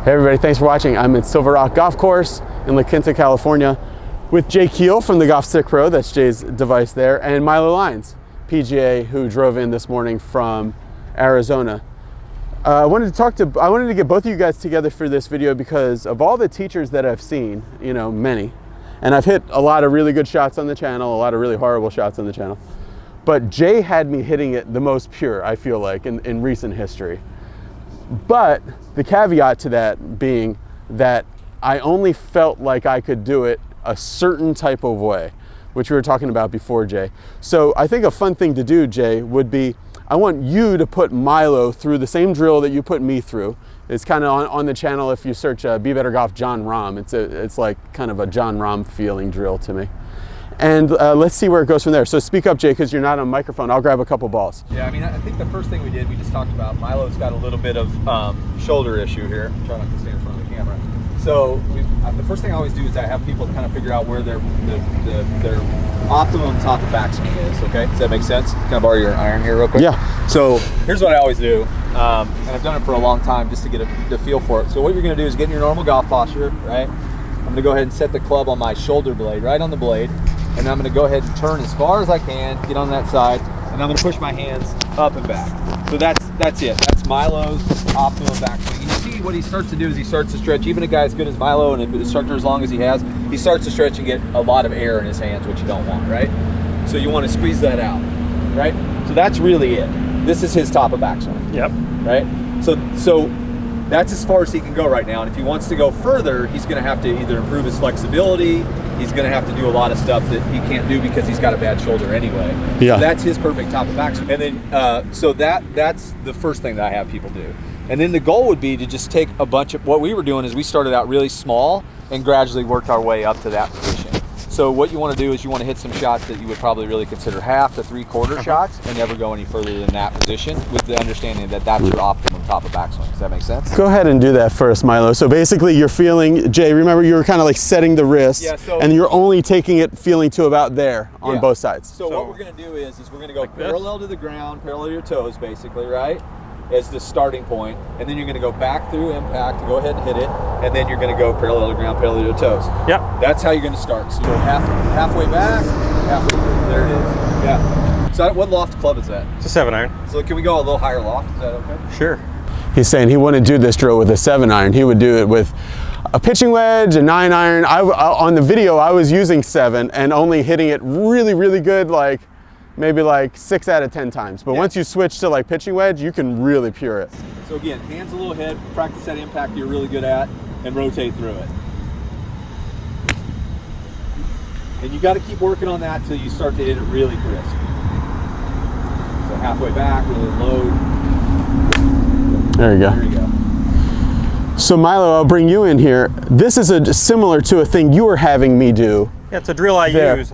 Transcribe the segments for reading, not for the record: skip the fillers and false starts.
Hey everybody, thanks for watching. I'm at Silver Rock Golf Course in La Quinta, California with Jay Keel from the Golf Stick Pro, that's Jay's device there, and Milo Lyons, PGA, who drove in this morning from Arizona. I wanted to get both of you guys together for this video because of all the teachers that I've seen, you know, many, and I've hit a lot of really good shots on the channel, a lot of really horrible shots on the channel, but Jay had me hitting it the most pure, I feel like, in recent history. But the caveat to that being that I only felt like I could do it a certain type of way, which we were talking about before, Jay. So I think a fun thing to do, Jay, would be I want you to put Milo through the same drill that you put me through. It's kind of on the channel if you search Be Better Golf John Rahm. It's like kind of a John Rahm feeling drill to me. And let's see where it goes from there. So speak up, Jay, because you're not on microphone. I'll grab a couple balls. Yeah, I mean, I think the first thing we did, we just talked about, Milo's got a little bit of shoulder issue here. Try not to stand in front of the camera. So the first thing I always do is I have people kind of figure out where their optimum top of backswing is, okay? Does that make sense? Can I borrow your iron here real quick? Yeah. So here's what I always do, and I've done it for a long time just to get the feel for it. So what you're gonna do is get in your normal golf posture, right? I'm gonna go ahead and set the club on my shoulder blade, right on the blade. And I'm going to go ahead and turn as far as I can, get on that side, and I'm going to push my hands up and back. So that's it. That's Milo's optimum backswing. And you see what he starts to do is he starts to stretch. Even a guy as good as Milo and an instructor as long as he has, he starts to stretch and get a lot of air in his hands, which you don't want, right? So you want to squeeze that out, right? So that's really it. This is his top of backswing. Yep. Right? So that's as far as he can go right now. And if he wants to go further, he's going to have to either improve his flexibility. He's going to have to do a lot of stuff that he can't do because he's got a bad shoulder anyway. Yeah. So that's his perfect top of backswing. And then, so that's the first thing that I have people do. And then the goal would be to just take a bunch of, what we were doing is we started out really small and gradually worked our way up to that position. So what you want to do is you want to hit some shots that you would probably really consider half to three-quarter shots and never go any further than that position with the understanding that that's your optimum top of backswing. Does that make sense? Go ahead and do that first, Milo. So basically you're feeling, Jay, remember you were kind of like setting the wrist, yeah, and you're only taking it feeling to about there on both sides. So what we're going to do is we're going to go like parallel to the ground, parallel to your toes basically, right? As the starting point, and then you're going to go back through impact, go ahead and hit it, and then you're going to go parallel to the ground, parallel to your toes. Yep. That's how you're going to start. So halfway back, halfway through. There it is. Yeah. So what loft club is that? It's a 7-iron. So can we go a little higher loft? Is that okay? Sure. He's saying he wouldn't do this drill with a 7-iron. He would do it with a pitching wedge, a 9-iron. On the video, I was using 7 and only hitting it really, really good, like maybe like 6 out of 10 times. But once you switch to like pitching wedge, you can really pure it. So again, hands a little ahead, practice that impact you're really good at, and rotate through it. And you got to keep working on that till you start to hit it really crisp. So halfway back, really low. There you go. There you go. So Milo, I'll bring you in here. This is similar to a thing you were having me do. Yeah, it's a drill I use.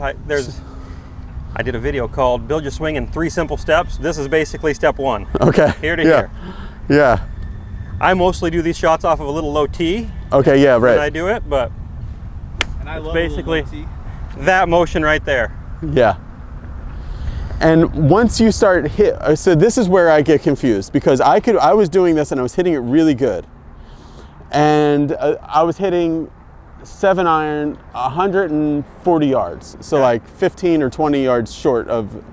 I did a video called Build Your Swing in 3 Simple Steps. This is basically step 1. Okay. Here to here. Yeah. I mostly do these shots off of a little low tee. Okay, yeah, right. When I do it, but and I love basically that motion right there. Yeah. And once you start so this is where I get confused because I was doing this and I was hitting it really good. And I was hitting 7-iron 140 yards. So like 15 or 20 yards short of,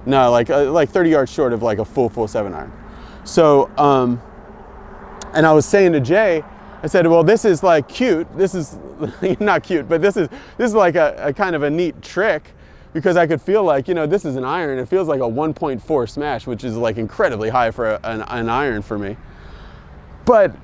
no, like 30 yards short of like a full 7-iron. So, and I was saying to Jay, I said, well, this is like cute. This is not cute, but this is like a kind of a neat trick because I could feel like, you know, this is an iron. It feels like a 1.4 smash, which is like incredibly high for an iron for me. But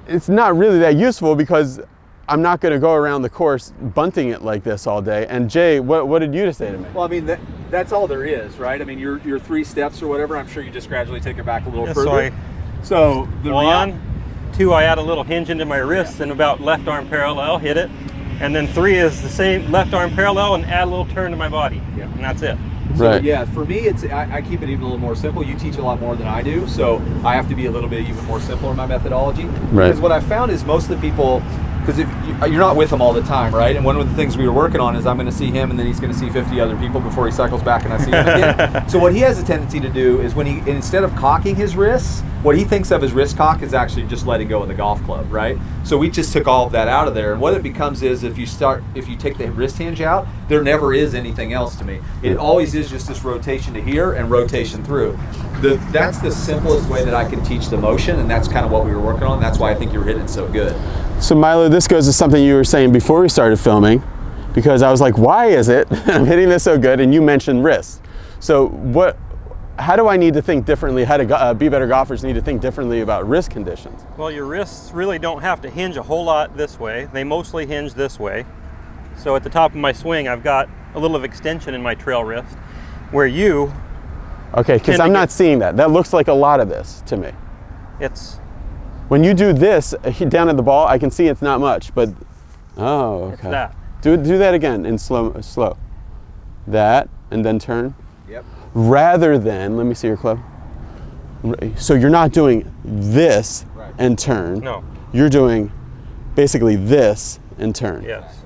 it's not really that useful because I'm not going to go around the course bunting it like this all day. And Jay, what did you say to me? Well, I mean, that's all there is, right? I mean, your 3 steps or whatever, I'm sure you just gradually take it back a little further. So the 1, 2, I add a little hinge into my wrists and about left arm parallel, hit it. And then 3 is the same, left arm parallel and add a little turn to my body. Yeah. And that's it. So, right. Yeah, for me, I keep it even a little more simple. You teach a lot more than I do, so I have to be a little bit even more simple in my methodology. Right. Because what I found is most of the people because if you're not with him all the time, right? And one of the things we were working on is I'm going to see him, and then he's going to see 50 other people before he cycles back, and I see him again. So what he has a tendency to do is when he, instead of cocking his wrists, what he thinks of as wrist cock is actually just letting go of the golf club, right? So we just took all of that out of there, and what it becomes is if you take the wrist hinge out, there never is anything else to me. It always is just this rotation to here and rotation through. That's the simplest way that I can teach the motion, and that's kind of what we were working on. That's why I think you were hitting it so good. So Milo, this goes to something you were saying before we started filming, because I was like, why is it I'm hitting this so good? And you mentioned wrists. So how do I need to think differently? How do Be Better golfers need to think differently about wrist conditions? Well, your wrists really don't have to hinge a whole lot this way. They mostly hinge this way. So at the top of my swing, I've got a little of extension in my trail wrist, where you... Okay, because I'm not seeing that. That looks like a lot of this to me. It's... When you do this down at the ball, I can see it's not much, but oh, okay. It's that. Do that again in slow. That, and then turn. Yep. Rather than, let me see your club. So you're not doing this and turn. No. You're doing basically this and turn. Yes.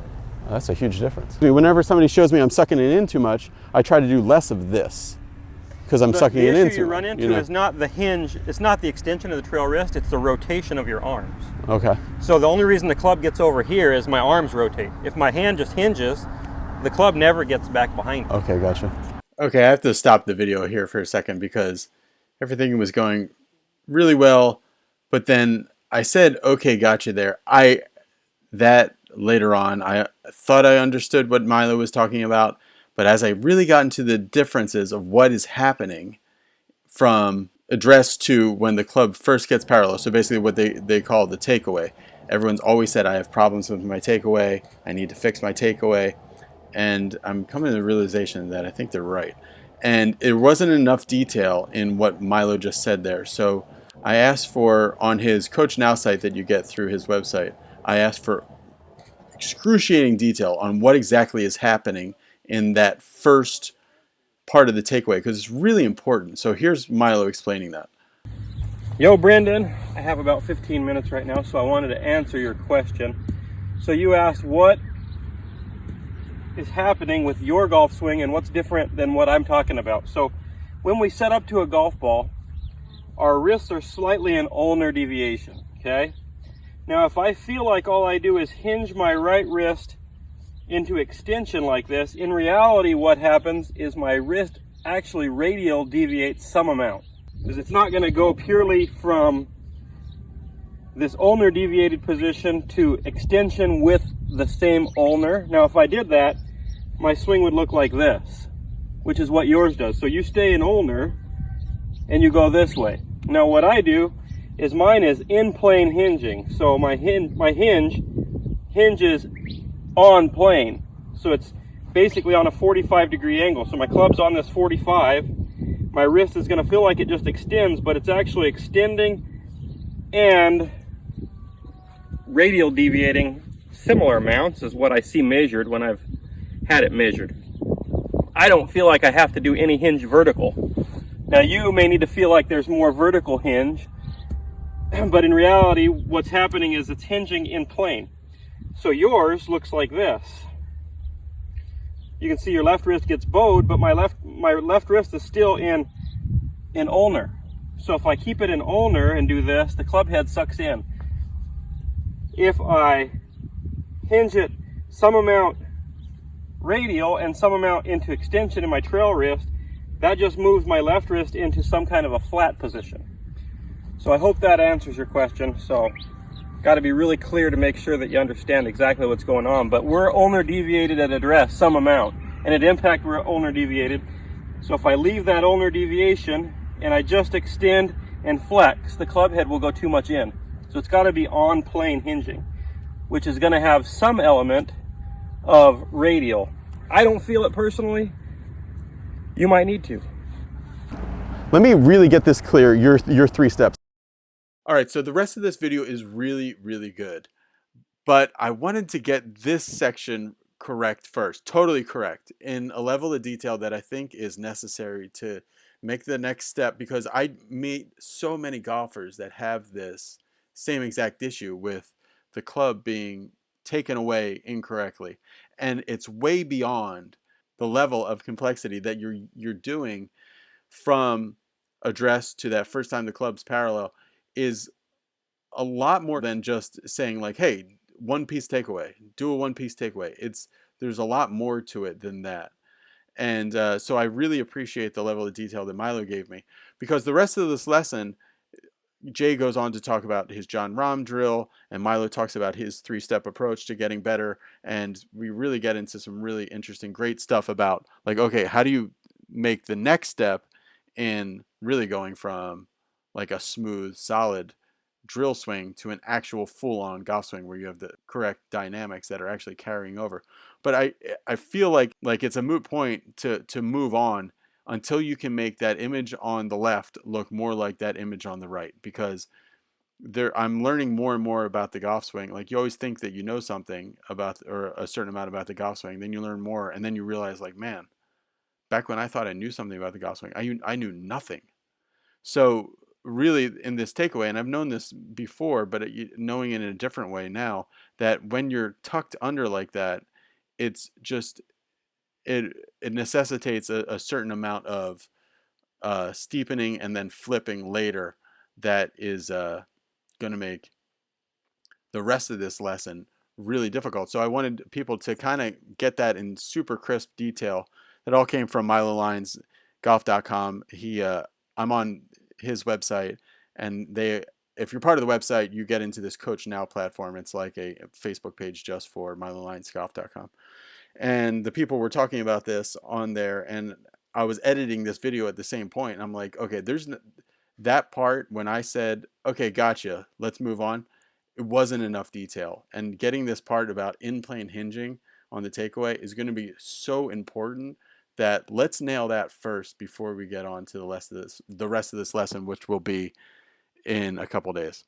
That's a huge difference. Whenever somebody shows me I'm sucking it in too much, I try to do less of this because I'm sucking it in too much. The issue you run into is not the hinge, it's not the extension of the trail wrist, it's the rotation of your arms. Okay. So the only reason the club gets over here is my arms rotate. If my hand just hinges, the club never gets back behind me. Okay, gotcha. Okay, I have to stop the video here for a second because everything was going really well, but then I said, okay, gotcha there. That later on, I thought I understood what Milo was talking about, but as I really got into the differences of what is happening from address to when the club first gets parallel, so basically what they call the takeaway. Everyone's always said I have problems with my takeaway, I need to fix my takeaway, and I'm coming to the realization that I think they're right. And it wasn't enough detail in what Milo just said there, so I asked for, on his Coach Now site that you get through his website, I asked for excruciating detail on what exactly is happening in that first part of the takeaway, because it's really important. So here's Milo explaining that. Yo, Brendan, I have about 15 minutes right now, so I wanted to answer your question. So you asked what is happening with your golf swing and what's different than what I'm talking about. So when we set up to a golf ball, our wrists are slightly in ulnar deviation, okay? Now if I feel like all I do is hinge my right wrist into extension like this, in reality what happens is my wrist actually radial deviates some amount, because it's not going to go purely from this ulnar deviated position to extension with the same ulnar. Now if I did that, my swing would look like this, which is what yours does. So you stay in ulnar and you go this way. Now what I do is mine is in plane hinging. So my hinge hinges on plane. So it's basically on a 45-degree angle. So my club's on this 45. My wrist is going to feel like it just extends, but it's actually extending and radial deviating similar amounts as what I see measured when I've had it measured. I don't feel like I have to do any hinge vertical. Now you may need to feel like there's more vertical hinge, but in reality what's happening is it's hinging in plane. So yours looks like this. You can see your left wrist gets bowed, but my left wrist is still in ulnar. So if I keep it in ulnar and do this, the club head sucks in. If I hinge it some amount radial and some amount into extension in my trail wrist, that just moves my left wrist into some kind of a flat position. So I hope that answers your question. So got to be really clear to make sure that you understand exactly what's going on. But we're ulnar deviated at address some amount, and at impact we're ulnar deviated. So if I leave that ulnar deviation and I just extend and flex, the club head will go too much in. So it's got to be on plane hinging, which is going to have some element of radial. I don't feel it personally. You might need to. Let me really get this clear, your 3 steps. All right, so the rest of this video is really, really good. But I wanted to get this section correct first, totally correct, in a level of detail that I think is necessary to make the next step, because I meet so many golfers that have this same exact issue with the club being taken away incorrectly. And it's way beyond the level of complexity that you're doing from address to that first time the club's parallel is a lot more than just saying like, hey, one piece takeaway, do a one piece takeaway. There's a lot more to it than that. And so I really appreciate the level of detail that Milo gave me, because the rest of this lesson, Jay goes on to talk about his John Rahm drill, and Milo talks about his 3-step approach to getting better. And we really get into some really interesting, great stuff about like, okay, how do you make the next step in really going from like a smooth, solid drill swing to an actual full-on golf swing where you have the correct dynamics that are actually carrying over. But I feel like it's a moot point to move on until you can make that image on the left look more like that image on the right, because I'm learning more and more about the golf swing. Like, you always think that you know something about, or a certain amount about the golf swing, then you learn more, and then you realize like, man, back when I thought I knew something about the golf swing, I knew nothing. So really, in this takeaway, and I've known this before, but knowing it in a different way now, that when you're tucked under like that, it's just it necessitates a certain amount of steepening and then flipping later that is going to make the rest of this lesson really difficult. So I wanted people to kind of get that in super crisp detail. That all came from Milo Lines, golf.com. I'm on his website, and if you're part of the website, you get into this Coach Now platform. It's like a Facebook page just for MiloLinesGolf.com. And the people were talking about this on there, and I was editing this video at the same point. And I'm like, okay, there's that part when I said, okay, gotcha, let's move on. It wasn't enough detail. And getting this part about in-plane hinging on the takeaway is going to be so important that let's nail that first before we get on to the rest of this lesson, which will be in a couple days.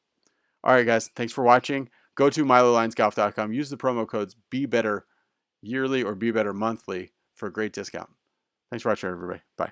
All right, guys, thanks for watching. Go to MiloLinesGolf.com. Use the promo codes BeBetterYearly or BeBetterMonthly for a great discount. Thanks for watching, everybody. Bye.